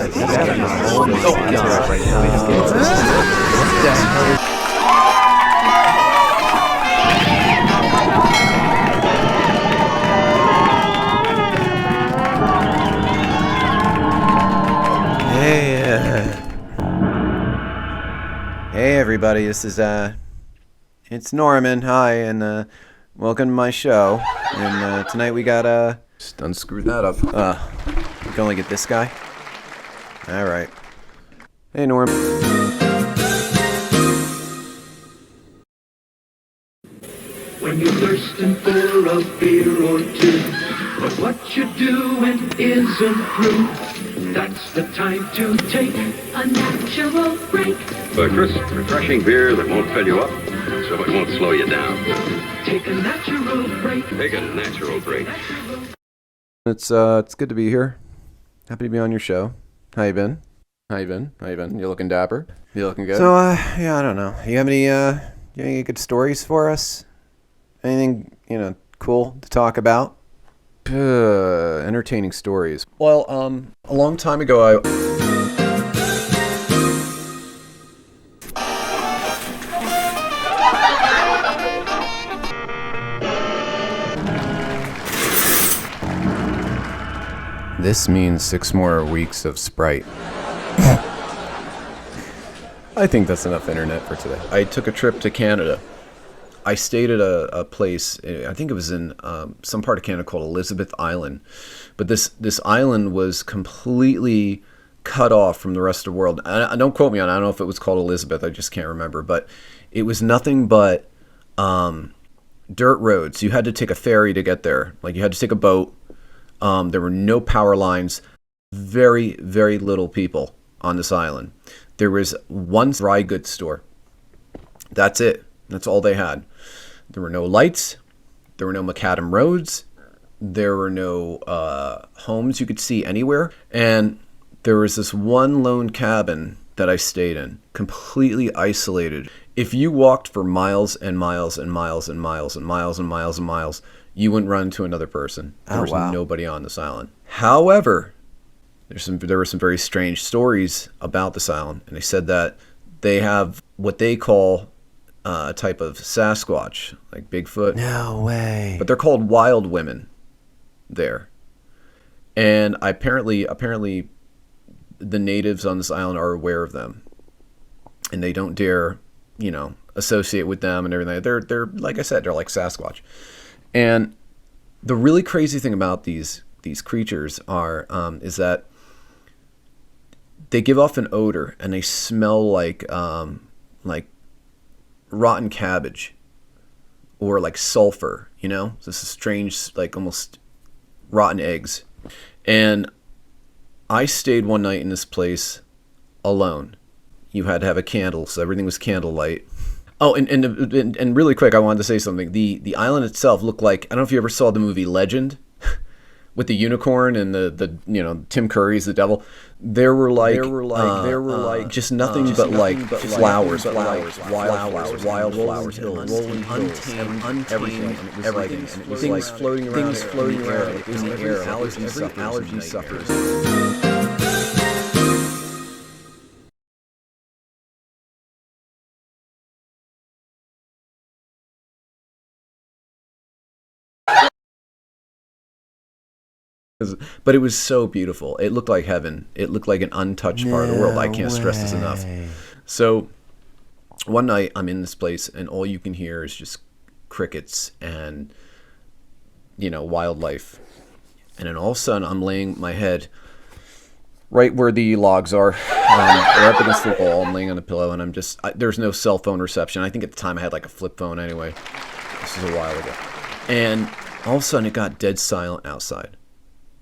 God, this game is almost done right now. What the hell? Hey everybody, this is it's Norman. Hi, and welcome to my show. And tonight we got Just unscrew that up. we can only get this guy. All right. Hey Norm. When you're thirsting for a beer or two, but what you're doing isn't through, that's the time to take a natural break. A crisp, refreshing beer that won't fill you up, so it won't slow you down. Take a natural break. Take a natural break. It's good to be here. Happy to be on your show. How you been? You looking dapper? You looking good? So yeah, I don't know. You have any good stories for us? Anything, cool to talk about? Entertaining stories. Well, a long time ago, This means 6 more weeks of Sprite. I think that's enough internet for today. I took a trip to Canada. I stayed at a place, I think it was in some part of Canada called Elizabeth Island. But this island was completely cut off from the rest of the world. Don't quote me on it. I don't know if it was called Elizabeth. I just can't remember. But it was nothing but dirt roads. You had to take a ferry to get there. Like, you had to take a boat. There were no power lines. Very, very little people on this island. There was one dry goods store. That's it. That's all they had. There were no lights. There were no macadam roads. There were no homes you could see anywhere. And there was this one lone cabin that I stayed in, completely isolated. If you walked for miles and miles and miles and miles and miles and miles and miles, you wouldn't run into another person. There was nobody on this island. However, there were some very strange stories about this island. And they said that they have what they call a type of Sasquatch, like Bigfoot. No way. But they're called wild women there. And apparently the natives on this island are aware of them. And they don't dare, associate with them and everything. They're like I said, they're like Sasquatch. And the really crazy thing about these creatures is that they give off an odor and they smell like rotten cabbage or like sulfur, this is strange, like almost rotten eggs. And I stayed one night in this place alone. You had to have a candle, so everything was candlelight. Oh, and really quick, I wanted to say something. The island itself looked like, I don't know if you ever saw the movie Legend with the unicorn and the Tim Curry's the devil. There were just nothing but flowers, wild flowers, hills, untamed everything. And it was things floating around in the air. It was in the air. Allergy suffers. But it was so beautiful. It looked like heaven. It looked like an untouched part of the world. I can't stress this enough. So one night I'm in this place and all you can hear is just crickets and, wildlife. And then all of a sudden I'm laying my head right where the logs are. They're up against the wall. I'm laying on a pillow and there's no cell phone reception. I think at the time I had like a flip phone anyway. This was a while ago. And all of a sudden it got dead silent outside.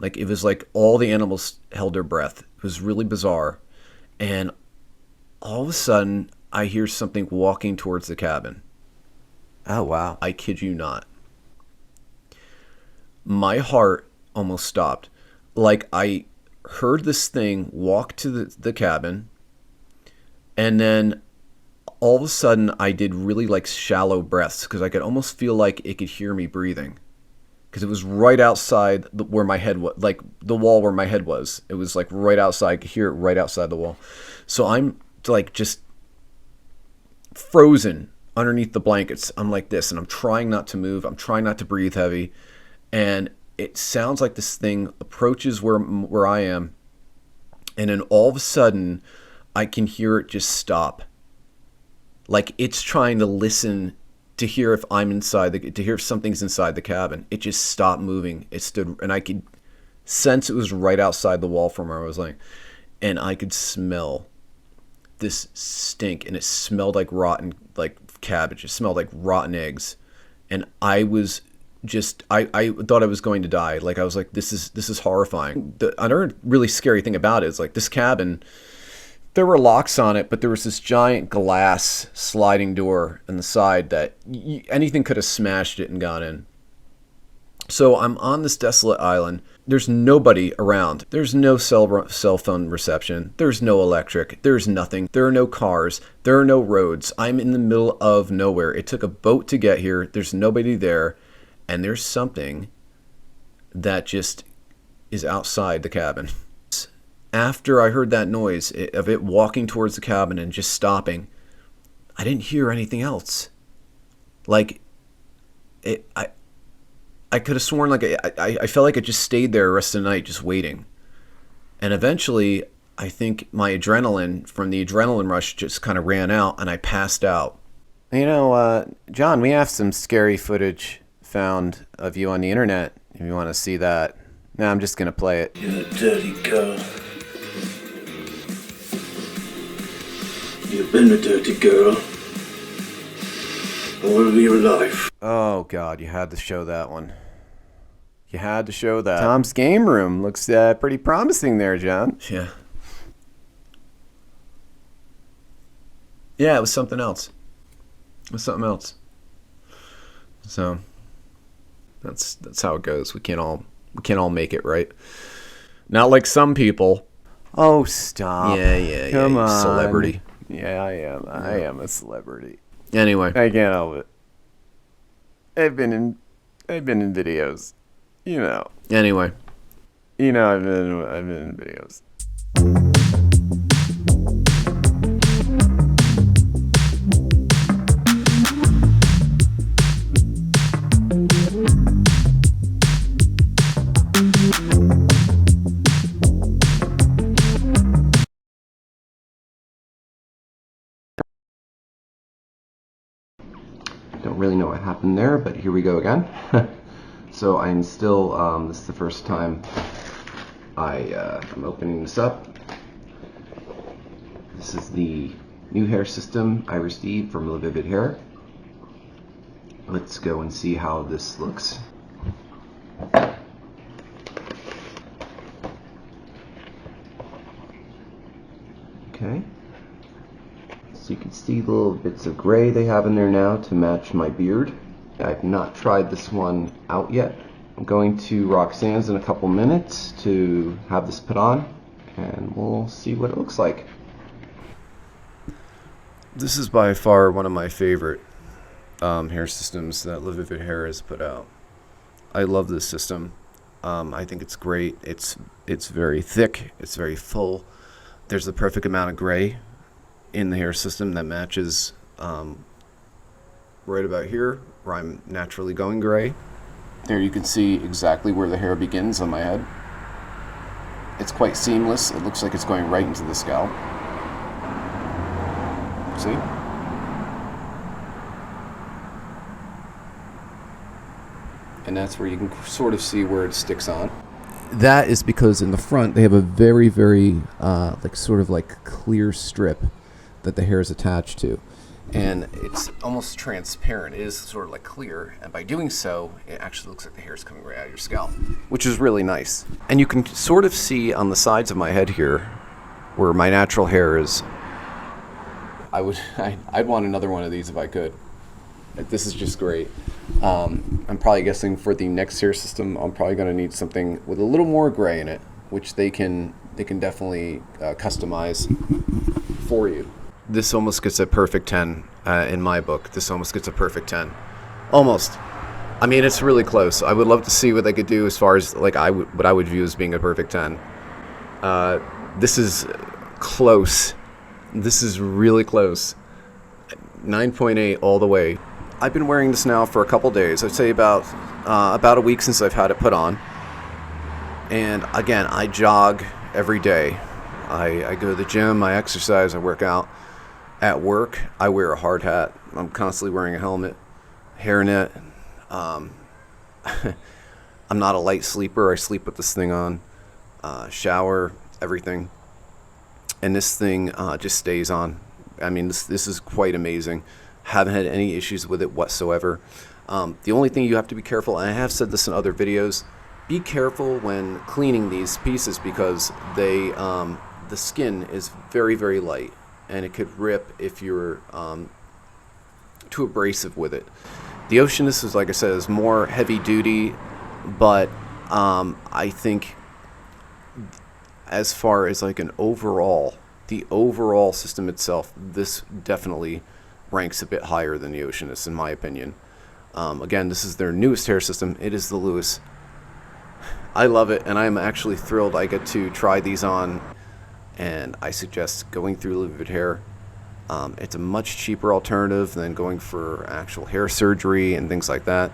Like, it was like all the animals held their breath. It was really bizarre. And all of a sudden, I hear something walking towards the cabin. Oh, wow. I kid you not. My heart almost stopped. Like, I heard this thing walk to the cabin. And then all of a sudden, I did really, shallow breaths. Because I could almost feel like it could hear me breathing. because it was right outside where my head was, like the wall where my head was. It was like right outside. I could hear it right outside the wall. So I'm like just frozen underneath the blankets. I'm like this, and I'm trying not to move. I'm trying not to breathe heavy, and it sounds like this thing approaches where I am, and then all of a sudden, I can hear it just stop. Like it's trying to listen to hear if I'm inside, to hear if something's inside the cabin. It just stopped moving. It stood, and I could sense it was right outside the wall from where I was laying, and I could smell this stink, and it smelled like rotten, like cabbage. It smelled like rotten eggs, and I was just, I thought I was going to die. Like I was like, this is horrifying. The another really scary thing about it is like this cabin, there were locks on it, but there was this giant glass sliding door on the side that anything could have smashed it and gone in. So I'm on this desolate island. There's nobody around. There's no cell phone reception. There's no electric. There's nothing. There are no cars. There are no roads. I'm in the middle of nowhere. It took a boat to get here. There's nobody there. And there's something that just is outside the cabin. After I heard that noise of it walking towards the cabin and just stopping, I didn't hear anything else. Like, I could have sworn like I felt like it just stayed there the rest of the night just waiting. And eventually, I think my adrenaline from the adrenaline rush just kind of ran out and I passed out. You know, John, we have some scary footage found of you on the internet. If you want to see that. No, I'm just going to play it. You dirty girl. You've been a dirty girl all of your life. Oh, God, you had to show that one. You had to show that. Tom's game room looks pretty promising there, John. Yeah. Yeah, it was something else. It was something else. So that's how it goes. We can't all make it, right? Not like some people. Oh, stop. Yeah. Come on. Celebrity. Yeah, I am. I am a celebrity. Anyway. I can't help it. I've been in videos. You know. Anyway. You know I've been in videos. Don't really know what happened there, but here we go again. So I'm still, this is the first time I'm opening this up. This is the new hair system I received from LaVivid Hair. Let's go and see how this looks. Okay. So you can see the little bits of gray they have in there now to match my beard. I've not tried this one out yet. I'm going to Roxanne's in a couple minutes to have this put on, and we'll see what it looks like. This is by far one of my favorite hair systems that LaVivid Hair has put out. I love this system. I think it's great. It's very thick. It's very full. There's the perfect amount of gray in the hair system that matches right about here where I'm naturally going gray. There you can see exactly where the hair begins on my head. It's quite seamless. It looks like it's going right into the scalp. See? And that's where you can sort of see where it sticks on. That is because in the front they have a very, very sort of clear strip that the hair is attached to. And it's almost transparent. It is sort of like clear, and by doing so, it actually looks like the hair is coming right out of your scalp, which is really nice. And you can sort of see on the sides of my head here, where my natural hair is. I'd want another one of these if I could. This is just great. I'm probably guessing for the next hair system, I'm probably going to need something with a little more gray in it, which they can definitely customize for you. This almost gets a perfect 10 in my book. This almost gets a perfect 10. Almost. I mean, it's really close. I would love to see what they could do as far as like what I would view as being a perfect 10. This is close. This is really close. 9.8 all the way. I've been wearing this now for a couple days. I'd say about a week since I've had it put on. And again, I jog every day. I go to the gym, I exercise, I work out. At work, I wear a hard hat. I'm constantly wearing a helmet, hairnet. I'm not a light sleeper. I sleep with this thing on. Shower, everything. And this thing just stays on. I mean, this is quite amazing. Haven't had any issues with it whatsoever. The only thing you have to be careful, and I have said this in other videos, be careful when cleaning these pieces because they the skin is very, very light, and it could rip if you're too abrasive with it. The Oceanus is, like I said, is more heavy duty, but I think as far as like the overall system itself, this definitely ranks a bit higher than the Oceanus, in my opinion. Again, this is their newest hair system. It is the Lewis. I love it, and I'm actually thrilled I get to try these on, and I suggest going through LaVivid Hair. It's a much cheaper alternative than going for actual hair surgery and things like that.